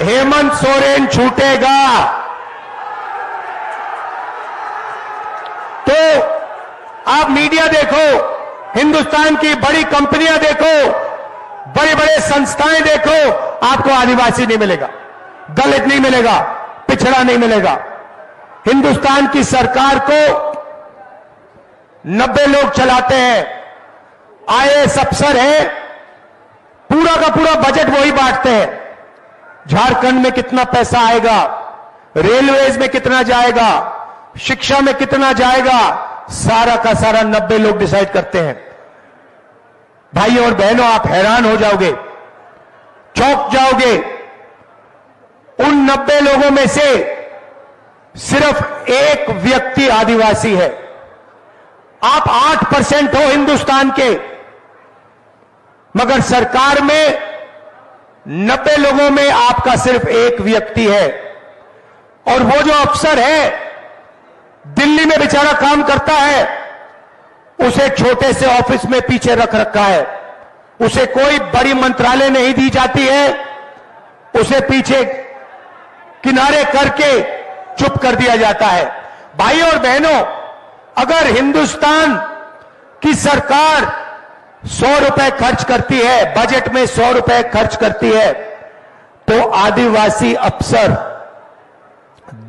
हेमंत सोरेन छूटेगा तो आप मीडिया देखो, हिंदुस्तान की बड़ी कंपनियां देखो, बड़े बड़े संस्थाएं देखो, आपको आदिवासी नहीं मिलेगा, दलित नहीं मिलेगा, पिछड़ा नहीं मिलेगा। हिंदुस्तान की सरकार को 90 लोग चलाते हैं, आईएएस अफसर है, पूरा का पूरा बजट वही बांटते हैं। झारखंड में कितना पैसा आएगा, रेलवेज में कितना जाएगा, शिक्षा में कितना जाएगा, सारा का सारा 90 लोग डिसाइड करते हैं। भाइयों और बहनों, आप हैरान हो जाओगे, चौंक जाओगे। उन 90 लोगों में से सिर्फ एक व्यक्ति आदिवासी है। आप 8% हो हिंदुस्तान के, मगर सरकार में 90 लोगों में आपका सिर्फ एक व्यक्ति है। और वो जो अफसर है, दिल्ली में बेचारा काम करता है, उसे छोटे से ऑफिस में पीछे रख रखा है, उसे कोई बड़ी मंत्रालय नहीं दी जाती है, उसे पीछे किनारे करके चुप कर दिया जाता है। भाइयों और बहनों, अगर हिंदुस्तान की सरकार 100 रुपए खर्च करती है, बजट में 100 रुपए खर्च करती है, तो आदिवासी अफसर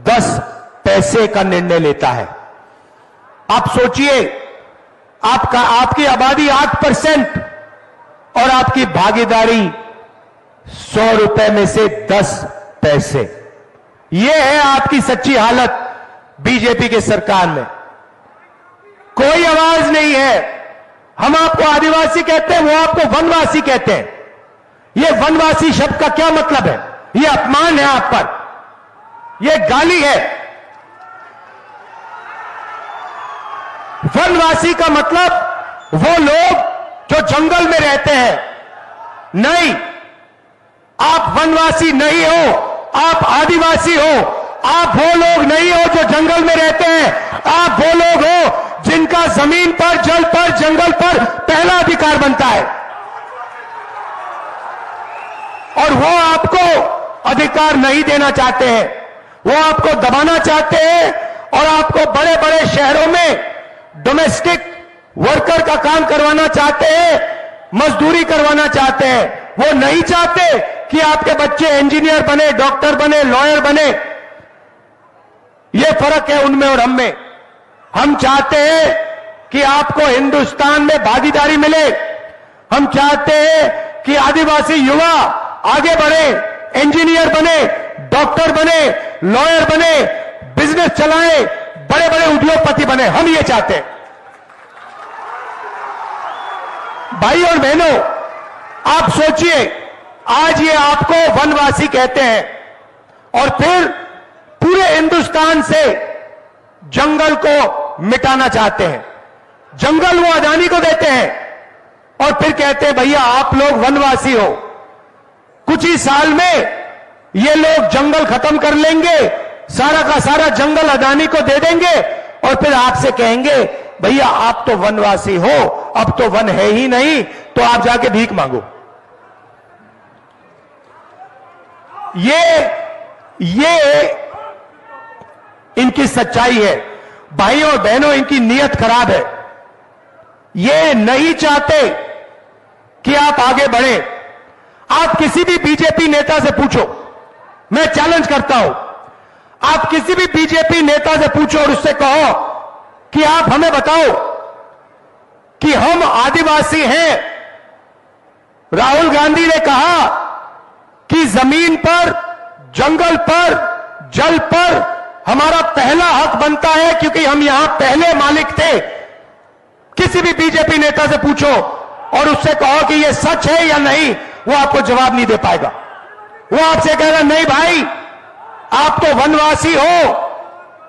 10 पैसे का निर्णय लेता है। आप सोचिए, आपकी आबादी 8% और आपकी भागीदारी 100 रुपए में से 10 पैसे। यह है आपकी सच्ची हालत बीजेपी के सरकार में। कोई आवाज नहीं है। हम आपको आदिवासी कहते हैं, वो आपको वनवासी कहते हैं। यह वनवासी शब्द का क्या मतलब है? यह अपमान है आप पर, यह गाली है। वनवासी का मतलब वो लोग जो जंगल में रहते हैं। नहीं, आप वनवासी नहीं हो, आप आदिवासी हो। आप वो लोग नहीं हो जो जंगल में रहते हैं, आप वो लोग हो जिनका जमीन पर, जल पर, जंगल पर पहला अधिकार बनता है। और वो आपको अधिकार नहीं देना चाहते हैं, वो आपको दबाना चाहते हैं और आपको बड़े बड़े शहरों में डोमेस्टिक वर्कर का काम करवाना चाहते हैं, मजदूरी करवाना चाहते हैं। वो नहीं चाहते कि आपके बच्चे इंजीनियर बने, डॉक्टर बने, लॉयर बने। ये फर्क है उनमें और हम में। हम चाहते हैं कि आपको हिंदुस्तान में भागीदारी मिले। हम चाहते हैं कि आदिवासी युवा आगे बढ़े, इंजीनियर बने, डॉक्टर बने, लॉयर बने, बिजनेस चलाएं, बड़े बड़े उद्योगपति बने। हम ये चाहते हैं। भाई और बहनों, आप सोचिए, आज ये आपको वनवासी कहते हैं और फिर पूरे हिंदुस्तान से जंगल को मिटाना चाहते हैं। जंगल वो अदानी को देते हैं और फिर कहते हैं भैया आप लोग वनवासी हो। कुछ ही साल में ये लोग जंगल खत्म कर लेंगे, सारा का सारा जंगल अदानी को दे देंगे और फिर आपसे कहेंगे भैया आप तो वनवासी हो, अब तो वन है ही नहीं, तो आप जाके भीख मांगो। ये इनकी सच्चाई है। भाइयों और बहनों, इनकी नीयत खराब है। ये नहीं चाहते कि आप आगे बढ़े। आप किसी भी बीजेपी नेता से पूछो, मैं चैलेंज करता हूं, आप किसी भी बीजेपी नेता से पूछो और उससे कहो कि आप हमें बताओ कि हम आदिवासी हैं। राहुल गांधी ने कहा कि जमीन पर, जंगल पर, जल पर हमारा पहला हक बनता है क्योंकि हम यहां पहले मालिक थे। किसी भी बीजेपी नेता से पूछो और उससे कहो कि यह सच है या नहीं, वो आपको जवाब नहीं दे पाएगा। वो आपसे कहेगा नहीं भाई, आप तो वनवासी हो,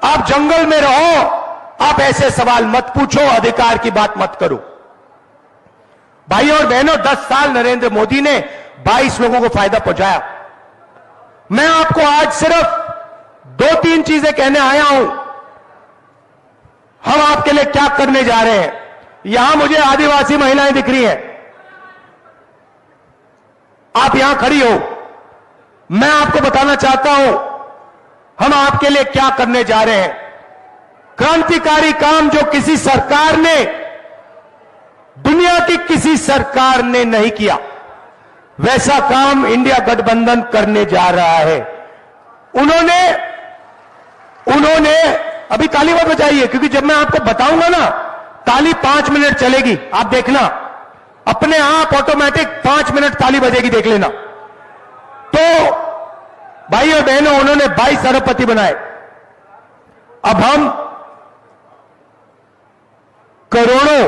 आप जंगल में रहो, आप ऐसे सवाल मत पूछो, अधिकार की बात मत करो। भाइयों और बहनों, 10 साल नरेंद्र मोदी ने 22 लोगों को फायदा पहुंचाया। मैं आपको आज सिर्फ 2-3 चीजें कहने आया हूं। हम आपके लिए क्या करने जा रहे हैं। यहां मुझे आदिवासी महिलाएं दिख रही हैं, आप यहां खड़ी हो। मैं आपको बताना चाहता हूं हम आपके लिए क्या करने जा रहे हैं। क्रांतिकारी काम जो किसी सरकार ने, दुनिया की किसी सरकार ने नहीं किया, वैसा काम इंडिया गठबंधन करने जा रहा है। उन्होंने अभी ताली मत बजाइए, क्योंकि जब मैं आपको बताऊंगा ना, ताली 5 मिनट चलेगी, आप देखना अपने आप ऑटोमेटिक 5 मिनट ताली बजेगी, देख लेना। तो भाई और बहनों, उन्होंने 22 अरबपति बनाए, अब हम करोड़ों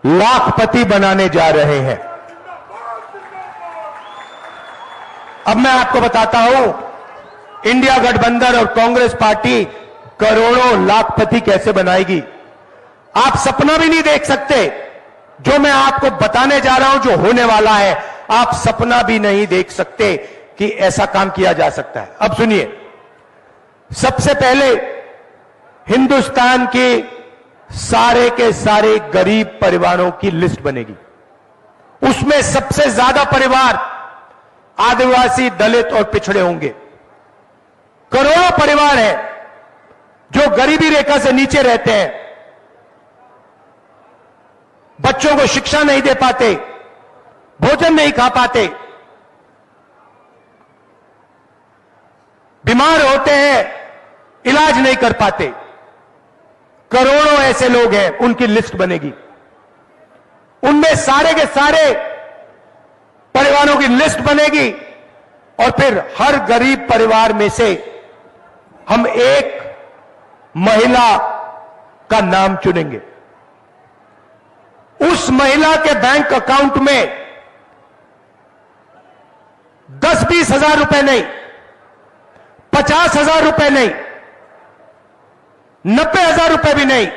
लाखपति बनाने जा रहे हैं। अब मैं आपको बताता हूं इंडिया गठबंधन और कांग्रेस पार्टी करोड़ों लाखपति कैसे बनाएगी। आप सपना भी नहीं देख सकते, जो मैं आपको बताने जा रहा हूं जो होने वाला है, आप सपना भी नहीं देख सकते कि ऐसा काम किया जा सकता है। अब सुनिए, सबसे पहले हिंदुस्तान के सारे के सारे गरीब परिवारों की लिस्ट बनेगी। उसमें सबसे ज्यादा परिवार आदिवासी, दलित और पिछड़े होंगे। करोड़ों परिवार हैं जो गरीबी रेखा से नीचे रहते हैं, बच्चों को शिक्षा नहीं दे पाते, भोजन नहीं खा पाते, बीमार होते हैं, इलाज नहीं कर पाते। करोड़ों ऐसे लोग हैं, उनकी लिस्ट बनेगी। उनमें सारे के सारे परिवारों की लिस्ट बनेगी और फिर हर गरीब परिवार में से हम एक महिला का नाम चुनेंगे। उस महिला के बैंक अकाउंट में 10-20 हजार रुपए नहीं, 50,000 रुपए नहीं, 90,000 रुपए भी नहीं,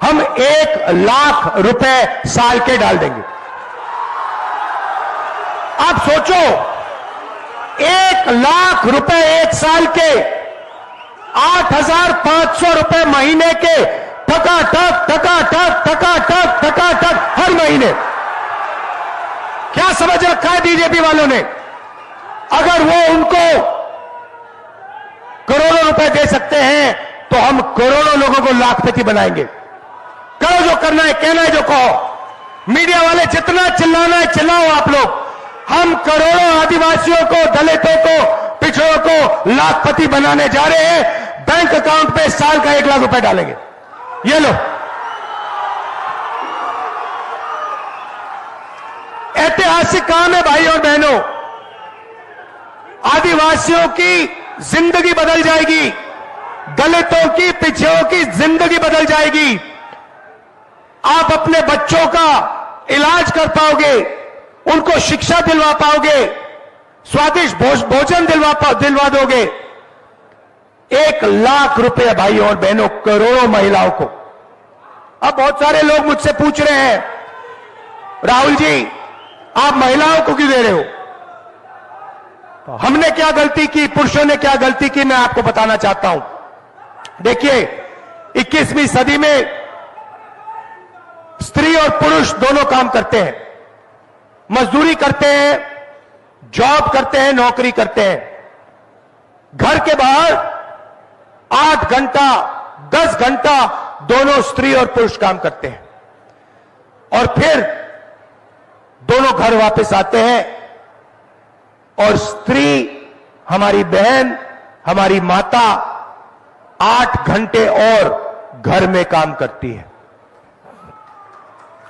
हम 1 लाख रुपए साल के डाल देंगे। आप सोचो, 1 लाख रुपए एक साल के, 8,500 रुपए महीने के, ठका हर महीने। क्या समझ रखा है बीजेपी वालों ने? अगर वो उनको करोड़ों रुपए दे सकते हैं तो हम करोड़ों लोगों को लाखपति बनाएंगे। करो जो करना है, कहना है जो कहो। मीडिया वाले जितना चिल्लाना है चिल्लाओ आप लोग। हम करोड़ों आदिवासियों को, दलितों को, पिछड़ों को लाखपति बनाने जा रहे हैं। बैंक अकाउंट पे साल का 1 लाख रुपए डालेंगे। ये लो, ऐतिहासिक काम है भाई और बहनों। आदिवासियों की जिंदगी बदल जाएगी, दलितों की, पिछड़ों की जिंदगी बदल जाएगी। आप अपने बच्चों का इलाज कर पाओगे, उनको शिक्षा दिलवा पाओगे, स्वादिष्ट भोजन दिलवा दोगे। 1 लाख रुपए भाई और बहनों, करोड़ों महिलाओं को। अब बहुत सारे लोग मुझसे पूछ रहे हैं, राहुल जी आप महिलाओं को क्यों दे रहे हो? तो हमने क्या गलती की, पुरुषों ने क्या गलती की, मैं आपको बताना चाहता हूं। देखिए, 21वीं सदी में स्त्री और पुरुष दोनों काम करते हैं, मजदूरी करते हैं, जॉब करते हैं, नौकरी करते हैं। घर के बाहर 8 घंटा, 10 घंटा दोनों स्त्री और पुरुष काम करते हैं और फिर दोनों घर वापस आते हैं और स्त्री, हमारी बहन, हमारी माता 8 घंटे और घर में काम करती है।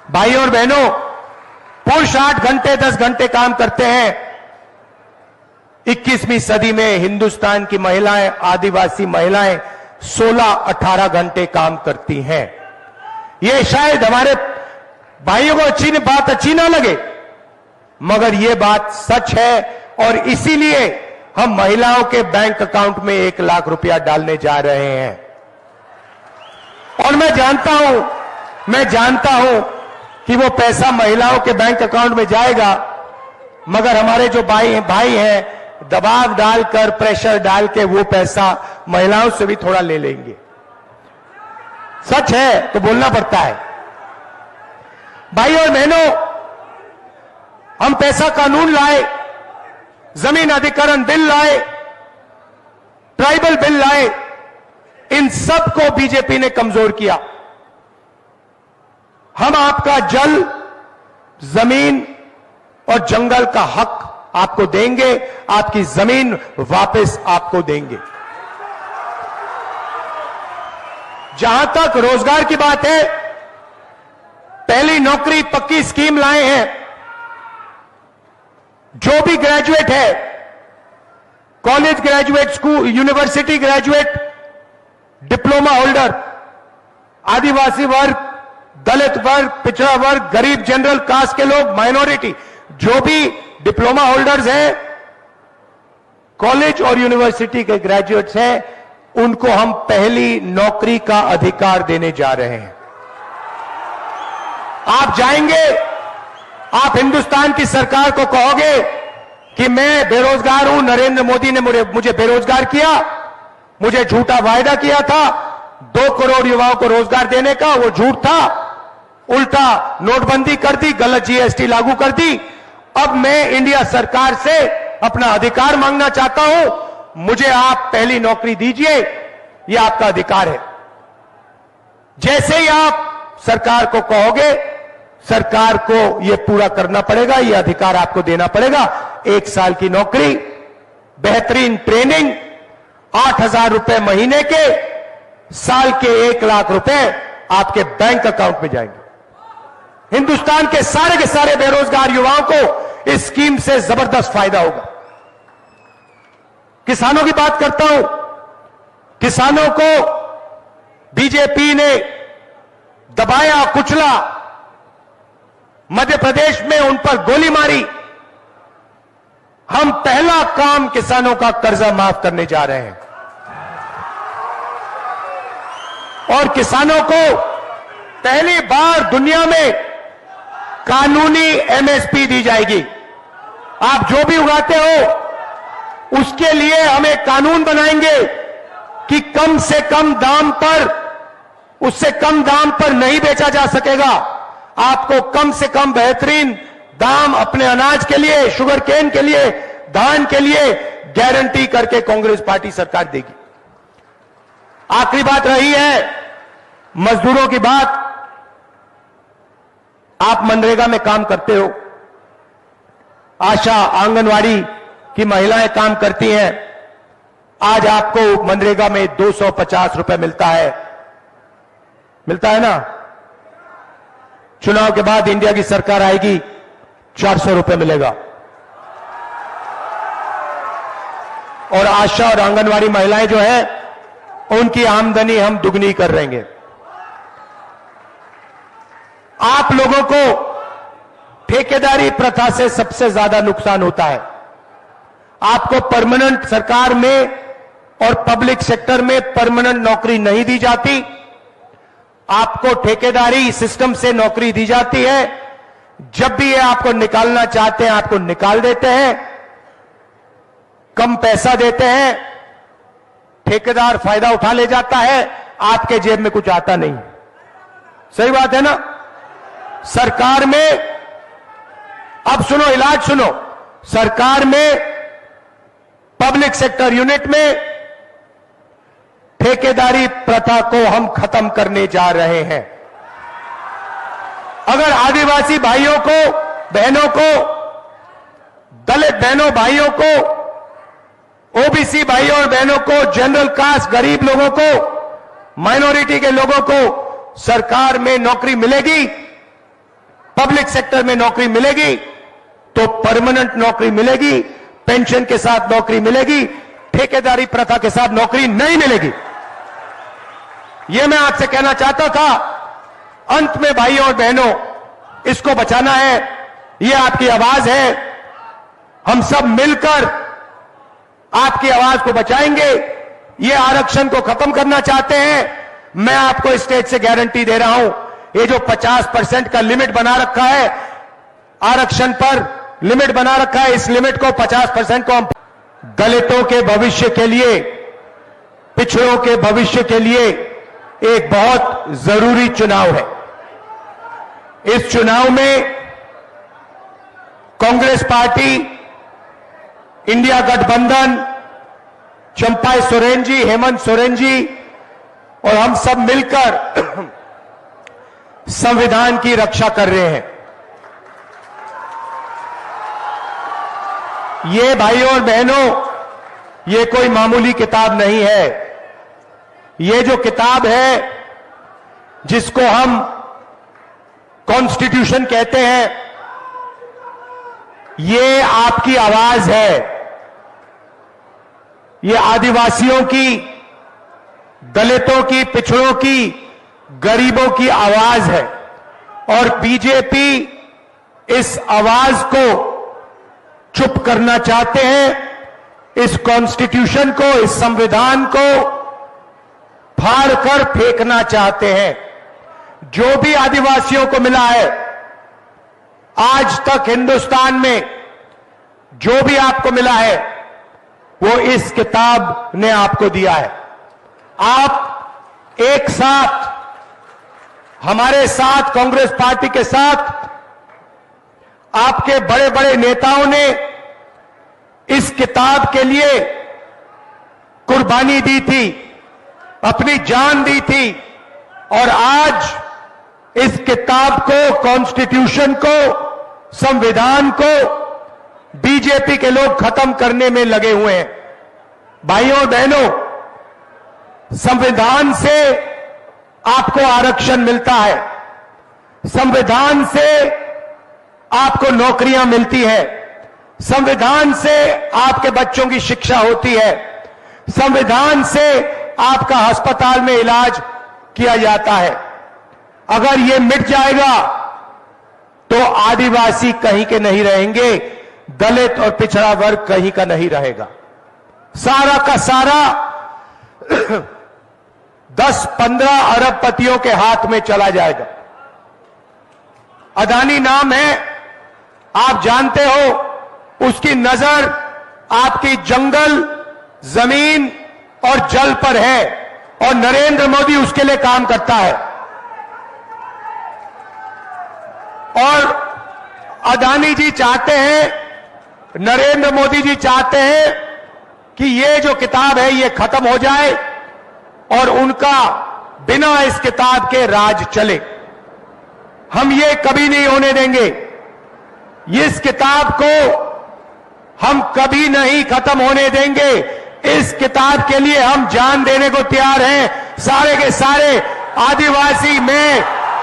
भाई और बहनों, पुरुष 8 घंटे 10 घंटे काम करते हैं। 21वीं सदी में हिंदुस्तान की महिलाएं, आदिवासी महिलाएं 16-18 घंटे काम करती हैं। ये शायद हमारे भाइयों को बात अच्छी ना लगे, मगर ये बात सच है और इसीलिए हम महिलाओं के बैंक अकाउंट में 1 लाख रुपया डालने जा रहे हैं। और मैं जानता हूं कि वो पैसा महिलाओं के बैंक अकाउंट में जाएगा, मगर हमारे जो भाई हैं दबाव डालकर, प्रेशर डाल के वो पैसा महिलाओं से भी थोड़ा ले लेंगे। सच है तो बोलना पड़ता है। भाई और बहनों, हम पैसा कानून लाए, जमीन अधिग्रहण बिल लाए, ट्राइबल बिल लाए, इन सब को बीजेपी ने कमजोर किया। हम आपका जल, जमीन और जंगल का हक आपको देंगे, आपकी जमीन वापस आपको देंगे। जहां तक रोजगार की बात है, पहली नौकरी पक्की स्कीम लाए हैं। जो भी ग्रेजुएट है, college graduate, school, university graduate, diploma holder, आदिवासी वर्ग, दलित वर्ग, पिछड़ा वर्ग, गरीब, जनरल कास्ट के लोग, माइनॉरिटी, जो भी डिप्लोमा होल्डर्स हैं, कॉलेज और यूनिवर्सिटी के ग्रेजुएट्स हैं, उनको हम पहली नौकरी का अधिकार देने जा रहे हैं। आप जाएंगे, आप हिंदुस्तान की सरकार को कहोगे कि मैं बेरोजगार हूं, नरेंद्र मोदी ने मुझे बेरोजगार किया, मुझे झूठा वायदा किया था 2 करोड़ युवाओं को रोजगार देने का, वो झूठ था, उल्टा नोटबंदी कर दी, गलत जीएसटी लागू कर दी। अब मैं इंडिया सरकार से अपना अधिकार मांगना चाहता हूं, मुझे आप पहली नौकरी दीजिए, यह आपका अधिकार है। जैसे ही आप सरकार को कहोगे, सरकार को यह पूरा करना पड़ेगा, यह अधिकार आपको देना पड़ेगा। 1 साल की नौकरी, बेहतरीन ट्रेनिंग, 8,000 रुपए महीने के, साल के 1 लाख रुपए आपके बैंक अकाउंट में जाएंगे। हिंदुस्तान के सारे बेरोजगार युवाओं को इस स्कीम से जबरदस्त फायदा होगा। किसानों की बात करता हूं। किसानों को बीजेपी ने दबाया, कुचला, मध्य प्रदेश में उन पर गोली मारी। हम पहला काम किसानों का कर्जा माफ करने जा रहे हैं और किसानों को पहली बार दुनिया में कानूनी एमएसपी दी जाएगी। आप जो भी उगाते हो उसके लिए हम एक कानून बनाएंगे कि कम से कम दाम पर, उससे कम दाम पर नहीं बेचा जा सकेगा। आपको कम से कम बेहतरीन दाम अपने अनाज के लिए, शुगर केन के लिए, धान के लिए गारंटी करके कांग्रेस पार्टी सरकार देगी। आखिरी बात रही है मजदूरों की बात। आप मनरेगा में काम करते हो, आशा, आंगनवाड़ी की महिलाएं काम करती हैं। आज आपको मनरेगा में 250 रुपए मिलता है ना? चुनाव के बाद इंडिया की सरकार आएगी, 400 रुपए मिलेगा। और आशा और आंगनवाड़ी महिलाएं जो है, उनकी आमदनी हम दुगनी कर रहेंगे। आप लोगों को ठेकेदारी प्रथा से सबसे ज्यादा नुकसान होता है। आपको परमानेंट सरकार में और पब्लिक सेक्टर में परमानेंट नौकरी नहीं दी जाती। आपको ठेकेदारी सिस्टम से नौकरी दी जाती है। जब भी ये आपको निकालना चाहते हैं, आपको निकाल देते हैं, कम पैसा देते हैं, ठेकेदार फायदा उठा ले जाता है, आपके जेब में कुछ आता नहीं। सही बात है ना? सरकार में, अब सुनो, इलाज सुनो, सरकार में, पब्लिक सेक्टर यूनिट में ठेकेदारी प्रथा को हम खत्म करने जा रहे हैं। अगर आदिवासी भाइयों को, बहनों को, दलित बहनों भाइयों को, ओबीसी भाइयों और बहनों को, जनरल कास्ट गरीब लोगों को, माइनॉरिटी के लोगों को सरकार में नौकरी मिलेगी, पब्लिक सेक्टर में नौकरी मिलेगी, तो परमानेंट नौकरी मिलेगी, पेंशन के साथ नौकरी मिलेगी, ठेकेदारी प्रथा के साथ नौकरी नहीं मिलेगी। यह मैं आपसे कहना चाहता था। अंत में भाइयों और बहनों, इसको बचाना है, यह आपकी आवाज है। हम सब मिलकर आपकी आवाज को बचाएंगे। ये आरक्षण को खत्म करना चाहते हैं। मैं आपको स्टेज से गारंटी दे रहा हूं, ये जो 50% का लिमिट बना रखा है, आरक्षण पर लिमिट बना रखा है, इस लिमिट को 50% को हम दलितों के भविष्य के लिए, पिछड़ों के भविष्य के लिए एक बहुत जरूरी चुनाव है। इस चुनाव में कांग्रेस पार्टी इंडिया गठबंधन, चंपाई सोरेन जी, हेमंत सोरेन जी और हम सब मिलकर संविधान की रक्षा कर रहे हैं। ये भाइयों और बहनों, ये कोई मामूली किताब नहीं है। ये जो किताब है जिसको हम कॉन्स्टिट्यूशन कहते हैं, ये आपकी आवाज है। ये आदिवासियों की, दलितों की, पिछड़ों की, गरीबों की आवाज है और बीजेपी इस आवाज को चुप करना चाहते हैं। इस कॉन्स्टिट्यूशन को, इस संविधान को फाड़कर फेंकना चाहते हैं। जो भी आदिवासियों को मिला है आज तक हिंदुस्तान में, जो भी आपको मिला है वो इस किताब ने आपको दिया है। आप एक साथ, हमारे साथ, कांग्रेस पार्टी के साथ, आपके बड़े बड़े नेताओं ने इस किताब के लिए कुर्बानी दी थी, अपनी जान दी थी और आज इस किताब को, कॉन्स्टिट्यूशन को, संविधान को बीजेपी के लोग खत्म करने में लगे हुए हैं। भाइयों और बहनों, संविधान से आपको आरक्षण मिलता है, संविधान से आपको नौकरियां मिलती है, संविधान से आपके बच्चों की शिक्षा होती है, संविधान से आपका अस्पताल में इलाज किया जाता है। अगर ये मिट जाएगा तो आदिवासी कहीं के नहीं रहेंगे, दलित और पिछड़ा वर्ग कहीं का नहीं रहेगा। सारा का सारा 10-15 अरबपतियों के हाथ में चला जाएगा। अदानी नाम है, आप जानते हो, उसकी नजर आपकी जंगल, जमीन और जल पर है और नरेंद्र मोदी उसके लिए काम करता है। और अदानी जी चाहते हैं, नरेंद्र मोदी जी चाहते हैं कि ये जो किताब है ये खत्म हो जाए और उनका बिना इस किताब के राज चले। हम ये कभी नहीं होने देंगे। इस किताब को हम कभी नहीं खत्म होने देंगे। इस किताब के लिए हम जान देने को तैयार हैं। सारे के सारे आदिवासी, मैं,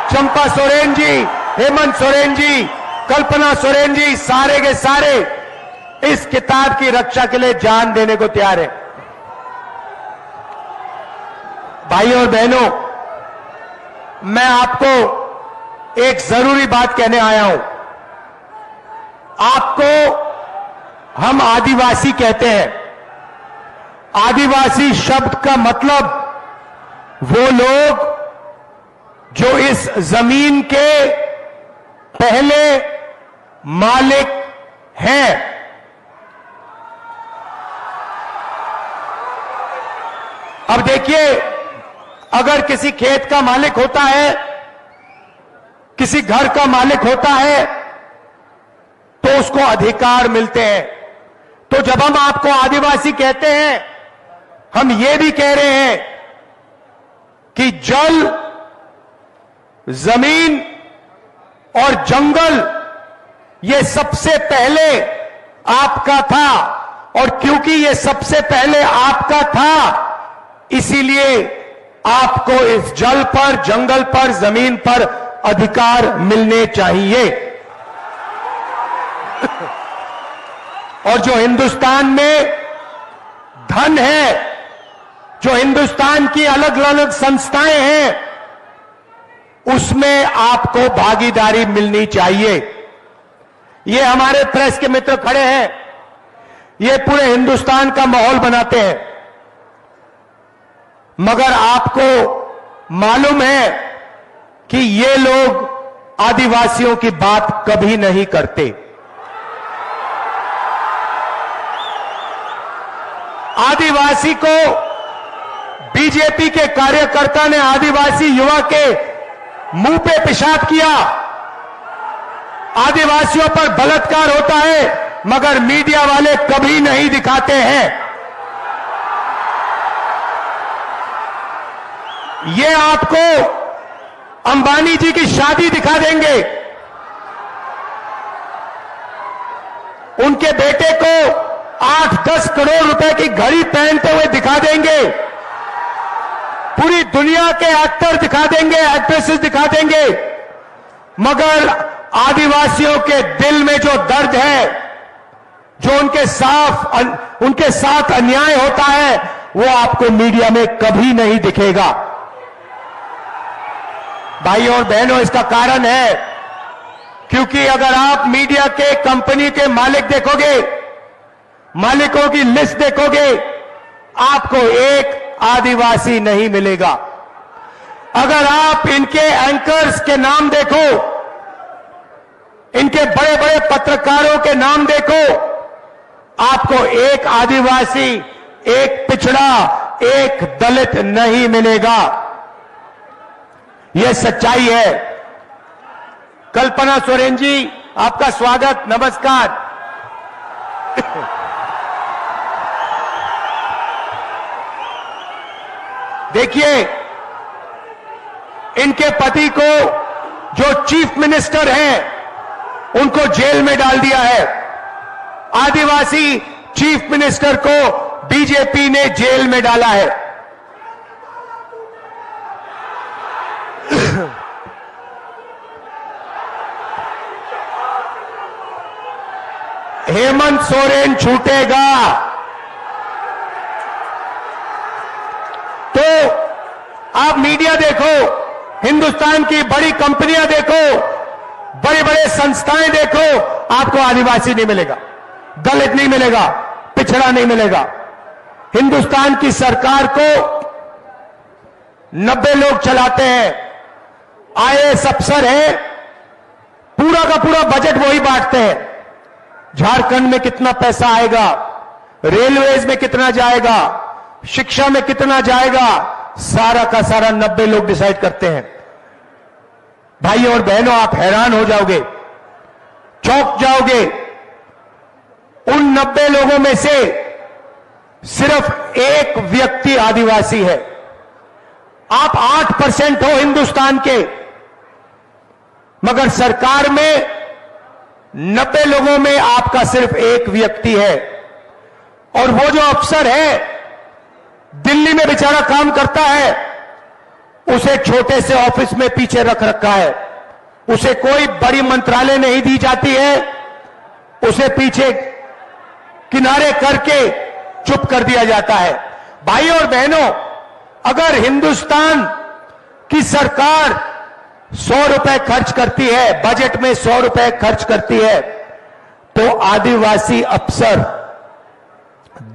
चंपा सोरेन जी, हेमंत सोरेन जी, कल्पना सोरेन जी, सारे के सारे इस किताब की रक्षा के लिए जान देने को तैयार हैं। भाइयों और बहनों, मैं आपको एक जरूरी बात कहने आया हूं। आपको हम आदिवासी कहते हैं। आदिवासी शब्द का मतलब वो लोग जो इस जमीन के पहले मालिक हैं। अब देखिए, अगर किसी खेत का मालिक होता है, किसी घर का मालिक होता है, तो उसको अधिकार मिलते हैं। तो जब हम आपको आदिवासी कहते हैं, हम ये भी कह रहे हैं कि जल, जमीन और जंगल ये सबसे पहले आपका था और क्योंकि ये सबसे पहले आपका था, इसीलिए आपको इस जल पर, जंगल पर, जमीन पर अधिकार मिलने चाहिए। और जो हिंदुस्तान में धन है, जो हिंदुस्तान की अलग अलग संस्थाएं हैं, उसमें आपको भागीदारी मिलनी चाहिए। ये हमारे प्रेस के मित्र खड़े हैं, ये पूरे हिंदुस्तान का माहौल बनाते हैं, मगर आपको मालूम है कि ये लोग आदिवासियों की बात कभी नहीं करते। आदिवासी को बीजेपी के कार्यकर्ता ने आदिवासी युवा के मुंह पे पेशाब किया। आदिवासियों पर बलात्कार होता है, मगर मीडिया वाले कभी नहीं दिखाते हैं। ये आपको अंबानी जी की शादी दिखा देंगे, उनके बेटे को 8-10 करोड़ रुपए की घड़ी पहनते हुए दिखा देंगे, पूरी दुनिया के एक्टर दिखा देंगे, एक्ट्रेसेस दिखा देंगे, मगर आदिवासियों के दिल में जो दर्द है, जो उनके साथ अन्याय होता है, वो आपको मीडिया में कभी नहीं दिखेगा। भाइयों और बहनों, इसका कारण है क्योंकि अगर आप मीडिया के कंपनी के मालिक देखोगे, मालिकों की लिस्ट देखोगे, आपको एक आदिवासी नहीं मिलेगा। अगर आप इनके एंकर्स के नाम देखो, इनके बड़े बड़े पत्रकारों के नाम देखो, आपको एक आदिवासी, एक पिछड़ा, एक दलित नहीं मिलेगा। यह सच्चाई है। कल्पना सोरेन जी, आपका स्वागत, नमस्कार। देखिए, इनके पति को जो चीफ मिनिस्टर हैं, उनको जेल में डाल दिया है। आदिवासी चीफ मिनिस्टर को बीजेपी ने जेल में डाला है। हेमंत सोरेन छूटेगा तो आप मीडिया देखो, हिंदुस्तान की बड़ी कंपनियां देखो, बड़े बड़े संस्थाएं देखो, आपको आदिवासी नहीं मिलेगा, दलित नहीं मिलेगा, पिछड़ा नहीं मिलेगा। हिंदुस्तान की सरकार को 90 लोग चलाते हैं, आईएएस अफसर है, पूरा का पूरा बजट वही बांटते हैं। झारखंड में कितना पैसा आएगा, रेलवेज में कितना जाएगा, शिक्षा में कितना जाएगा, सारा का सारा 90 लोग डिसाइड करते हैं। भाइयों और बहनों, आप हैरान हो जाओगे, चौंक जाओगे। उन 90 लोगों में से सिर्फ एक व्यक्ति आदिवासी है। आप 8% हो हिंदुस्तान के, मगर सरकार में 90 लोगों में आपका सिर्फ एक व्यक्ति है। और वो जो अफसर है, दिल्ली में बेचारा काम करता है, उसे छोटे से ऑफिस में पीछे रख रखा है, उसे कोई बड़ी मंत्रालय नहीं दी जाती है, उसे पीछे किनारे करके चुप कर दिया जाता है। भाइयों और बहनों, अगर हिंदुस्तान की सरकार 100 रुपए खर्च करती है, बजट में 100 रुपए खर्च करती है, तो आदिवासी अफसर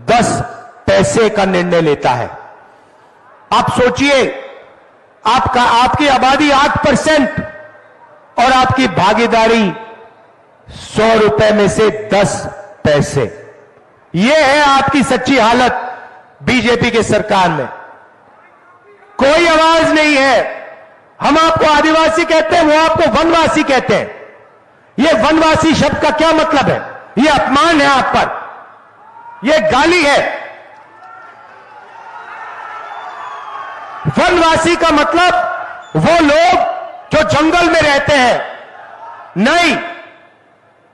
10 पैसे का निर्णय लेता है। आप सोचिए, आपकी आबादी 8% और आपकी भागीदारी 100 रुपए में से 10 पैसे। यह है आपकी सच्ची हालत बीजेपी की सरकार में। कोई आवाज नहीं है। हम आपको आदिवासी कहते हैं, वो आपको वनवासी कहते हैं। यह वनवासी शब्द का क्या मतलब है? यह अपमान है आप पर, यह गाली है। वनवासी का मतलब वो लोग जो जंगल में रहते हैं। नहीं,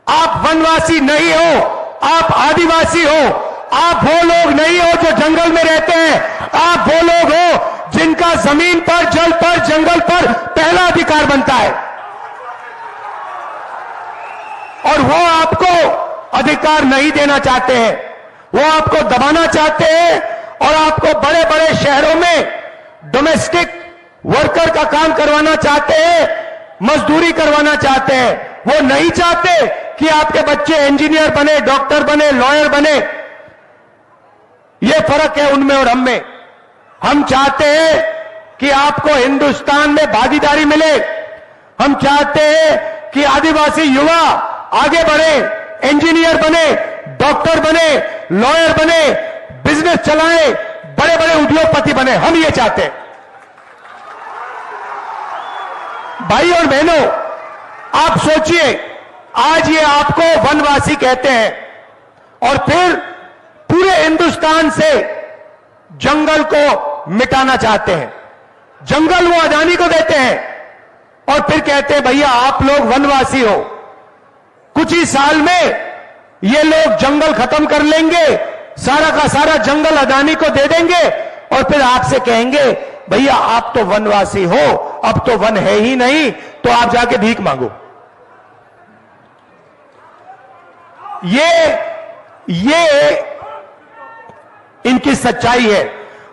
आप वनवासी नहीं हो, आप आदिवासी हो। आप वो लोग नहीं हो जो जंगल में रहते हैं, आप वो लोग हो जिनका जमीन पर, जल पर, जंगल पर पहला अधिकार बनता है। और वो आपको अधिकार नहीं देना चाहते हैं, वो आपको दबाना चाहते हैं और आपको बड़े बड़े शहरों में डोमेस्टिक वर्कर का काम करवाना चाहते हैं, मजदूरी करवाना चाहते हैं। वो नहीं चाहते कि आपके बच्चे इंजीनियर बने, डॉक्टर बने, लॉयर बने। ये फर्क है उनमें और हम में। हम चाहते हैं कि आपको हिंदुस्तान में भागीदारी मिले। हम चाहते हैं कि आदिवासी युवा आगे बढ़े, इंजीनियर बने, डॉक्टर बने, लॉयर बने, बिजनेस चलाएं, बड़े बड़े उद्योगपति बने। हम ये चाहते हैं। भाई और बहनों, आप सोचिए, आज ये आपको वनवासी कहते हैं, और फिर पूरे हिंदुस्तान से जंगल को मिटाना चाहते हैं। जंगल वो अदानी को देते हैं और फिर कहते हैं भैया आप लोग वनवासी हो। कुछ ही साल में ये लोग जंगल खत्म कर लेंगे, सारा का सारा जंगल अदानी को दे देंगे और फिर आपसे कहेंगे भैया आप तो वनवासी हो, अब तो वन है ही नहीं, तो आप जाके भीख मांगो। ये इनकी सच्चाई है।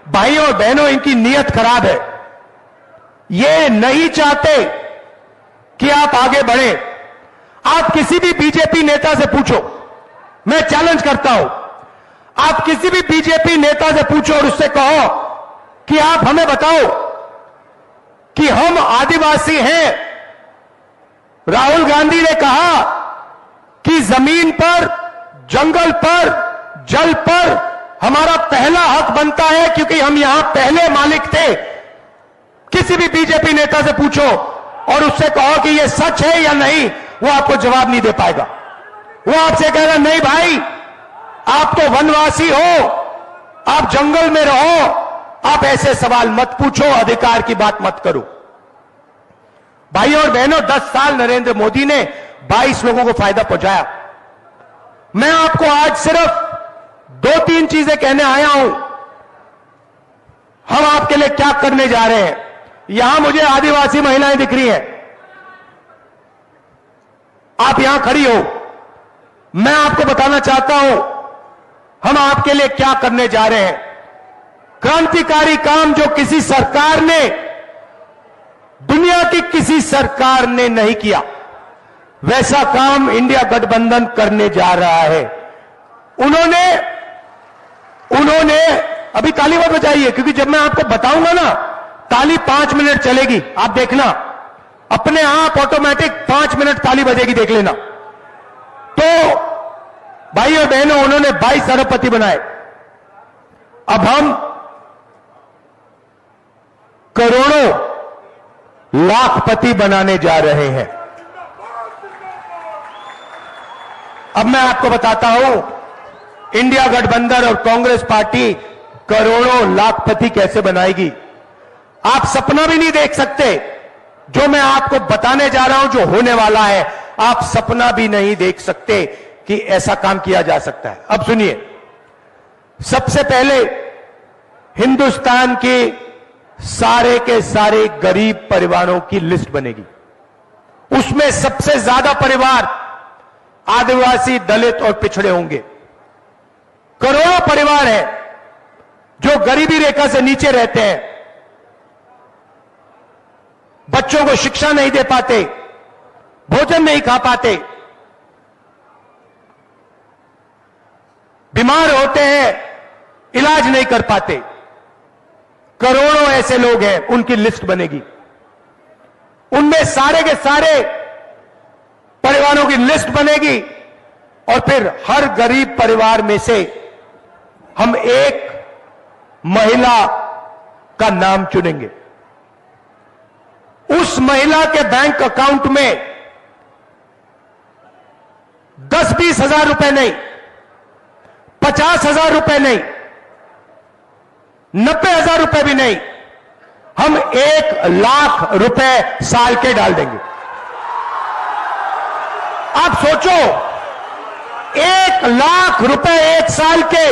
भाइयों और बहनों, इनकी नीयत खराब है। ये नहीं चाहते कि आप आगे बढ़े। आप किसी भी बीजेपी नेता से पूछो, मैं चैलेंज करता हूं, आप किसी भी बीजेपी नेता से पूछो और उससे कहो कि आप हमें बताओ कि हम आदिवासी हैं। राहुल गांधी ने कहा कि जमीन पर, जंगल पर, जल पर हमारा पहला हक बनता है क्योंकि हम यहां पहले मालिक थे। किसी भी बीजेपी नेता से पूछो और उससे कहो कि यह सच है या नहीं, वो आपको जवाब नहीं दे पाएगा। वो आपसे कहेगा नहीं भाई, आप तो वनवासी हो, आप जंगल में रहो, आप ऐसे सवाल मत पूछो, अधिकार की बात मत करो। भाइयों और बहनों, 10 साल नरेंद्र मोदी ने 22 लोगों को फायदा पहुंचाया। मैं आपको आज सिर्फ 2-3 चीजें कहने आया हूं। हम आपके लिए क्या करने जा रहे हैं। यहां मुझे आदिवासी महिलाएं दिख रही हैं, आप यहां खड़ी हो। मैं आपको बताना चाहता हूं हम आपके लिए क्या करने जा रहे हैं। क्रांतिकारी काम जो किसी सरकार ने, दुनिया की किसी सरकार ने नहीं किया, वैसा काम इंडिया गठबंधन करने जा रहा है। उन्होंने अभी ताली मत बजाइए, क्योंकि जब मैं आपको बताऊंगा ना, ताली 5 मिनट चलेगी, आप देखना अपने आप ऑटोमेटिक 5 मिनट ताली बजेगी, देख लेना। तो भाइयों बहनों, उन्होंने 22 अरबपति बनाए। अब हम करोड़ों लाखपति बनाने जा रहे हैं। अब मैं आपको बताता हूं इंडिया गठबंधन और कांग्रेस पार्टी करोड़ों लाखपति कैसे बनाएगी। आप सपना भी नहीं देख सकते। जो मैं आपको बताने जा रहा हूं, जो होने वाला है, आप सपना भी नहीं देख सकते कि ऐसा काम किया जा सकता है। अब सुनिए, सबसे पहले हिंदुस्तान के सारे के सारे गरीब परिवारों की लिस्ट बनेगी। उसमें सबसे ज्यादा परिवार आदिवासी, दलित और पिछड़े होंगे। करोड़ों परिवार हैं जो गरीबी रेखा से नीचे रहते हैं, बच्चों को शिक्षा नहीं दे पाते, भोजन नहीं खा पाते, बीमार होते हैं, इलाज नहीं कर पाते। करोड़ों ऐसे लोग हैं, उनकी लिस्ट बनेगी। उनमें सारे के सारे परिवारों की लिस्ट बनेगी और फिर हर गरीब परिवार में से हम एक महिला का नाम चुनेंगे। उस महिला के बैंक अकाउंट में 10-20 हजार रुपए नहीं, 50,000 रुपए नहीं, 90,000 रुपए भी नहीं, हम 1 लाख रुपए साल के डाल देंगे। आप सोचो, 1 लाख रुपए 1 साल के,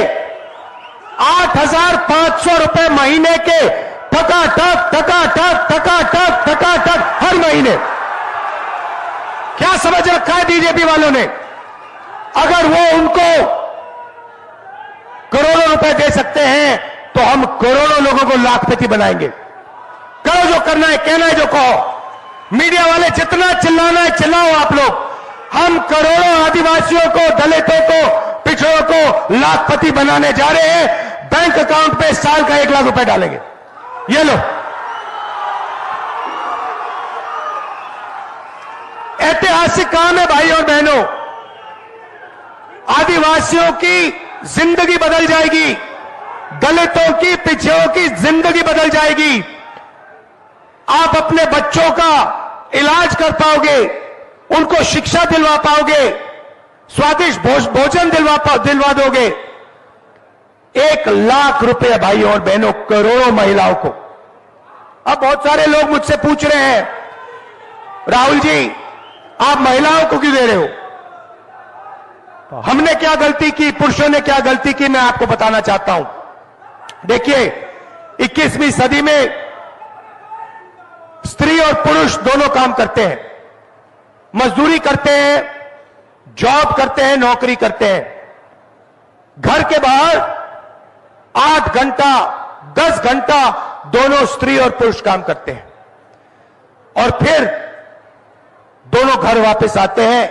8,500 रुपए महीने के, ठका हर महीने। क्या समझ रखा है बीजेपी वालों ने? अगर वो उनको करोड़ों रुपए दे सकते हैं तो हम करोड़ों लोगों को लाखपति बनाएंगे। करो जो करना है, कहना है जो कहो। मीडिया वाले जितना चिल्लाना है चिल्लाओ आप लोग। हम करोड़ों आदिवासियों को, दलितों को, पिछड़ों को लाखपति बनाने जा रहे हैं। बैंक अकाउंट पे साल का 1 लाख रुपए डालेंगे। ये लो, ऐतिहासिक काम है भाइयों और बहनों। आदिवासियों की जिंदगी बदल जाएगी, दलितों की, पिछड़ों की जिंदगी बदल जाएगी। आप अपने बच्चों का इलाज कर पाओगे, उनको शिक्षा दिलवा पाओगे, स्वादिष्ट भोजन दिलवा दोगे। 1 लाख रुपए भाइयों और बहनों, करोड़ों महिलाओं को। अब बहुत सारे लोग मुझसे पूछ रहे हैं, राहुल जी आप महिलाओं को क्यों दे रहे हो? हमने क्या गलती की, पुरुषों ने क्या गलती की, मैं आपको बताना चाहता हूं। देखिए 21वीं सदी में स्त्री और पुरुष दोनों काम करते हैं, मजदूरी करते हैं, जॉब करते हैं, नौकरी करते हैं। घर के बाहर 8 घंटा 10 घंटा दोनों स्त्री और पुरुष काम करते हैं और फिर दोनों घर वापस आते हैं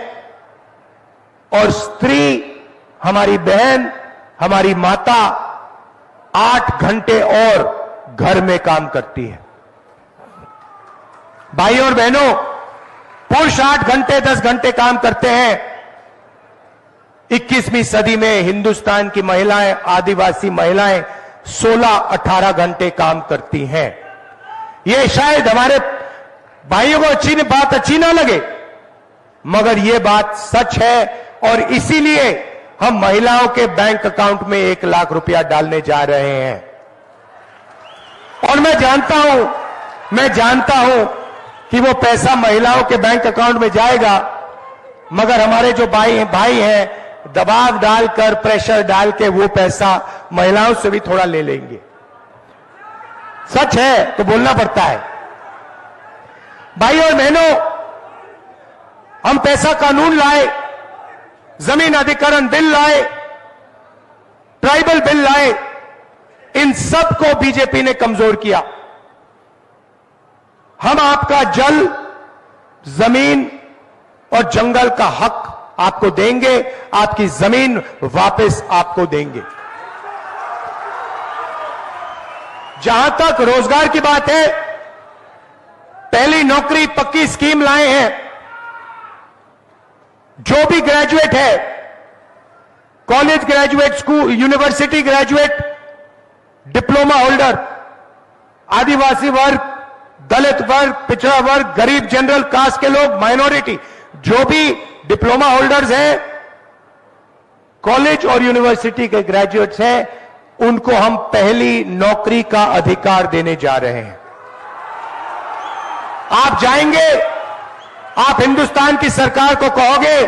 और स्त्री, हमारी बहन, हमारी माता 8 घंटे और घर में काम करती है। भाइयों और बहनों, पुरुष 8 घंटे 10 घंटे काम करते हैं। 21वीं सदी में हिंदुस्तान की महिलाएं, आदिवासी महिलाएं 16-18 घंटे काम करती हैं। यह शायद हमारे भाइयों को बात अच्छी ना लगे, मगर यह बात सच है और इसीलिए हम महिलाओं के बैंक अकाउंट में 1 लाख रुपया डालने जा रहे हैं। और मैं जानता हूं कि वो पैसा महिलाओं के बैंक अकाउंट में जाएगा, मगर हमारे जो भाई हैं दबाव डालकर, प्रेशर डाल के वो पैसा महिलाओं से भी थोड़ा ले लेंगे। सच है तो बोलना पड़ता है। भाइयों और बहनों, हम पैसा कानून लाए, जमीन अधिग्रहण बिल लाए, ट्राइबल बिल लाए, इन सब को बीजेपी ने कमजोर किया। हम आपका जल, जमीन और जंगल का हक आपको देंगे, आपकी जमीन वापस आपको देंगे। जहां तक रोजगार की बात है, पहली नौकरी पक्की स्कीम लाए हैं। जो भी ग्रेजुएट है, college graduate, school university graduate, diploma holder, आदिवासी वर्ग, दलित वर्ग, पिछड़ा वर्ग, गरीब, जनरल कास्ट के लोग, माइनॉरिटी, जो भी डिप्लोमा होल्डर्स हैं, कॉलेज और यूनिवर्सिटी के ग्रेजुएट्स हैं, उनको हम पहली नौकरी का अधिकार देने जा रहे हैं। आप जाएंगे, आप हिंदुस्तान की सरकार को कहोगे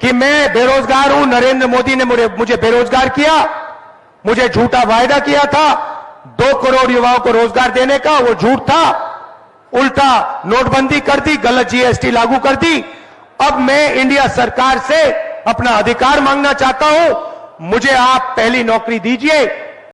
कि मैं बेरोजगार हूं, नरेंद्र मोदी ने मुझे बेरोजगार किया, मुझे झूठा वायदा किया था 2 करोड़ युवाओं को रोजगार देने का, वो झूठ था, उल्टा नोटबंदी कर दी, गलत जीएसटी लागू कर दी। अब मैं इंडिया सरकार से अपना अधिकार मांगना चाहता हूं, मुझे आप पहली नौकरी दीजिए।